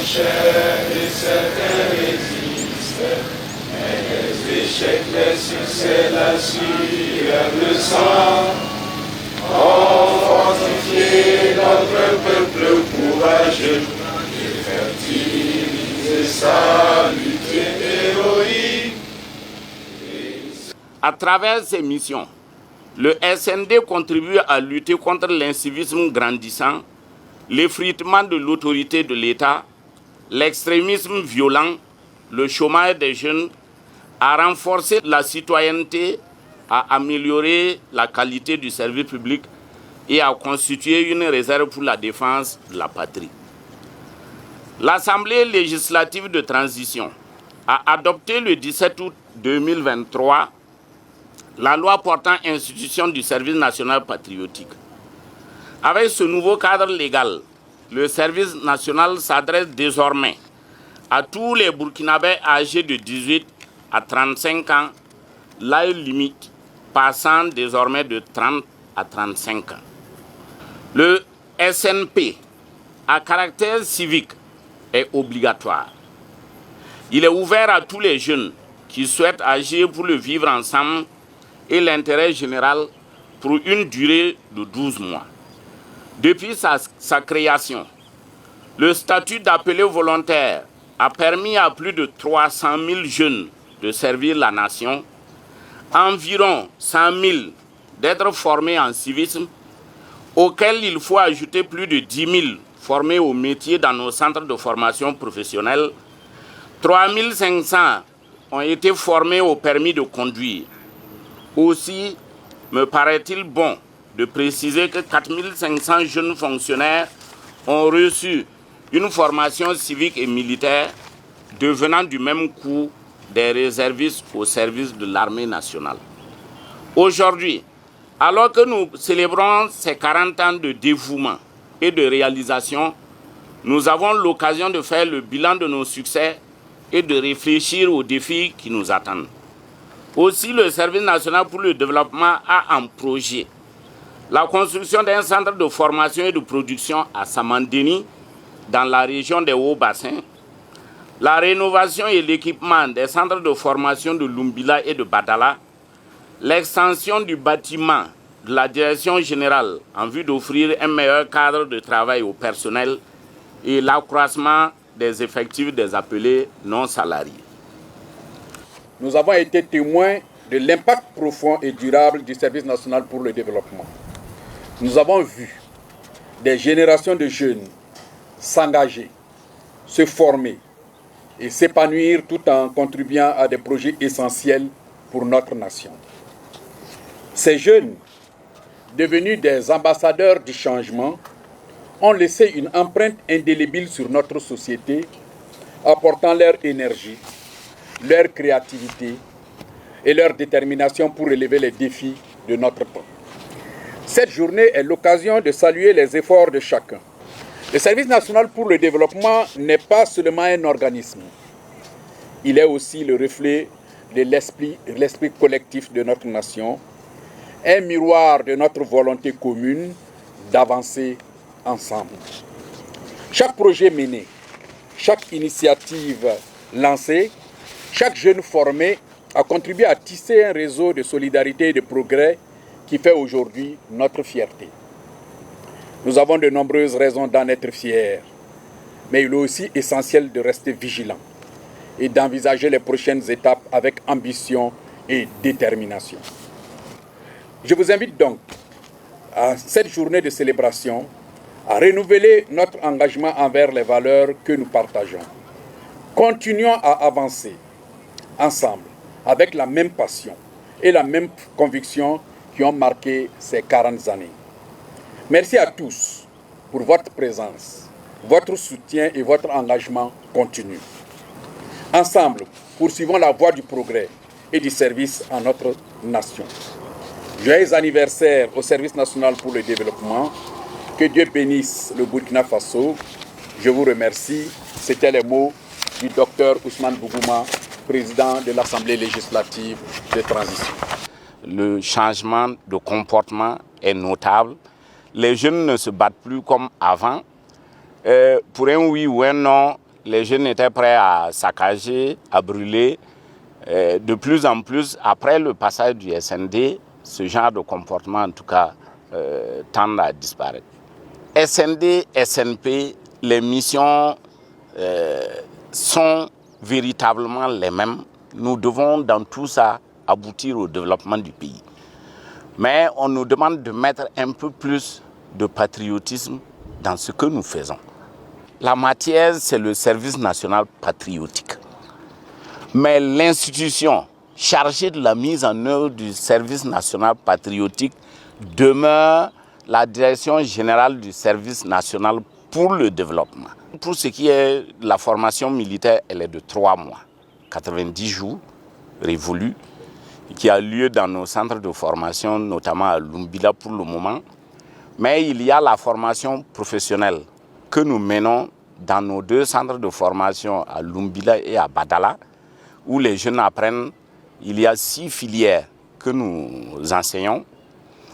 cher et certains résistent. Mais les échecs, les succès, la sueur, le sang ont fortifié notre peuple courageux et fertilisé sa lutte héroïque. À travers ces missions, le SND contribue à lutter contre l'incivisme grandissant, l'effritement de l'autorité de l'État, l'extrémisme violent, le chômage des jeunes, à renforcer la citoyenneté, à améliorer la qualité du service public et à constituer une réserve pour la défense de la patrie. L'Assemblée législative de transition a adopté le 17 août 2023 la loi portant institution du service national patriotique. Avec ce nouveau cadre légal, le service national s'adresse désormais à tous les Burkinabés âgés de 18 à 35 ans, l'âge limite passant désormais de 30 à 35 ans. Le SNP à caractère civique est obligatoire. Il est ouvert à tous les jeunes qui souhaitent agir pour le vivre ensemble et l'intérêt général pour une durée de 12 mois. Depuis sa création, le statut d'appelé volontaire a permis à plus de 300 000 jeunes de servir la nation, environ 100 000 d'être formés en civisme, auxquels il faut ajouter plus de 10 000 formés au métier dans nos centres de formation professionnelle. 3 500 ont été formés au permis de conduire. Aussi, me paraît-il bon de préciser que 4 500 jeunes fonctionnaires ont reçu une formation civique et militaire devenant du même coup des réservistes au service de l'armée nationale. Aujourd'hui, alors que nous célébrons ces 40 ans de dévouement et de réalisation, nous avons l'occasion de faire le bilan de nos succès et de réfléchir aux défis qui nous attendent. Aussi, le Service national pour le développement a en projet la construction d'un centre de formation et de production à Samandeni, dans la région des Hauts-Bassins, la rénovation et l'équipement des centres de formation de Lumbila et de Badala, l'extension du bâtiment de la direction générale en vue d'offrir un meilleur cadre de travail au personnel et l'accroissement des effectifs des appelés non salariés. Nous avons été témoins de l'impact profond et durable du Service national pour le développement. Nous avons vu des générations de jeunes s'engager, se former et s'épanouir tout en contribuant à des projets essentiels pour notre nation. Ces jeunes, devenus des ambassadeurs du changement, ont laissé une empreinte indélébile sur notre société, apportant leur énergie, leur créativité et leur détermination pour relever les défis de notre temps. Cette journée est l'occasion de saluer les efforts de chacun. Le Service national pour le développement n'est pas seulement un organisme. Il est aussi le reflet de l'esprit collectif de notre nation, un miroir de notre volonté commune d'avancer ensemble. Chaque projet mené, chaque initiative lancée, chaque jeune formé a contribué à tisser un réseau de solidarité et de progrès qui fait aujourd'hui notre fierté. Nous avons de nombreuses raisons d'en être fiers, mais il est aussi essentiel de rester vigilant et d'envisager les prochaines étapes avec ambition et détermination. Je vous invite donc à cette journée de célébration à renouveler notre engagement envers les valeurs que nous partageons. Continuons à avancer ensemble avec la même passion et la même conviction qui ont marqué ces 40 années. Merci à tous pour votre présence, votre soutien et votre engagement continu. Ensemble, poursuivons la voie du progrès et du service à notre nation. Joyeux anniversaire au Service national pour le développement. Que Dieu bénisse le Burkina Faso. Je vous remercie. C'était les mots du docteur Ousmane Bougouma, président de l'Assemblée législative de transition. Le changement de comportement est notable. Les jeunes ne se battent plus comme avant. Pour un oui ou un non, les jeunes étaient prêts à saccager, à brûler. De plus en plus, après le passage du SND, ce genre de comportement, en tout cas, tend à disparaître. SND, SNP, les missions sont véritablement les mêmes. Nous devons, dans tout ça, aboutir au développement du pays. Mais on nous demande de mettre un peu plus de patriotisme dans ce que nous faisons. La matière, c'est le service national patriotique. Mais l'institution chargée de la mise en œuvre du service national patriotique demeure la direction générale du service national pour le développement. Pour ce qui est de la formation militaire, elle est de 3 mois, 90 jours révolus, qui a lieu dans nos centres de formation, notamment à Lumbila pour le moment. Mais il y a la formation professionnelle que nous menons dans nos 2 centres de formation à Lumbila et à Badala, où les jeunes apprennent. Il y a 6 filières que nous enseignons.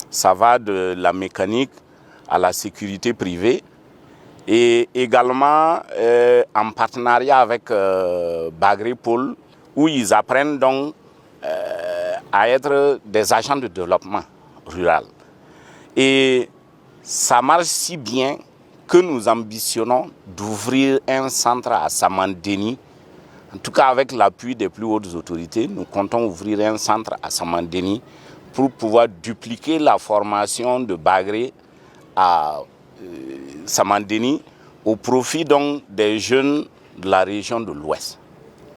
Ça va de la mécanique à la sécurité privée. Et également en partenariat avec Bagré Pôle, où ils apprennent donc à être des agents de développement rural. Et ça marche si bien que nous ambitionnons d'ouvrir un centre à Samandeni. En tout cas, avec l'appui des plus hautes autorités, nous comptons ouvrir un centre à Samandeni pour pouvoir dupliquer la formation de Bagré à Samandeni au profit donc des jeunes de la région de l'Ouest.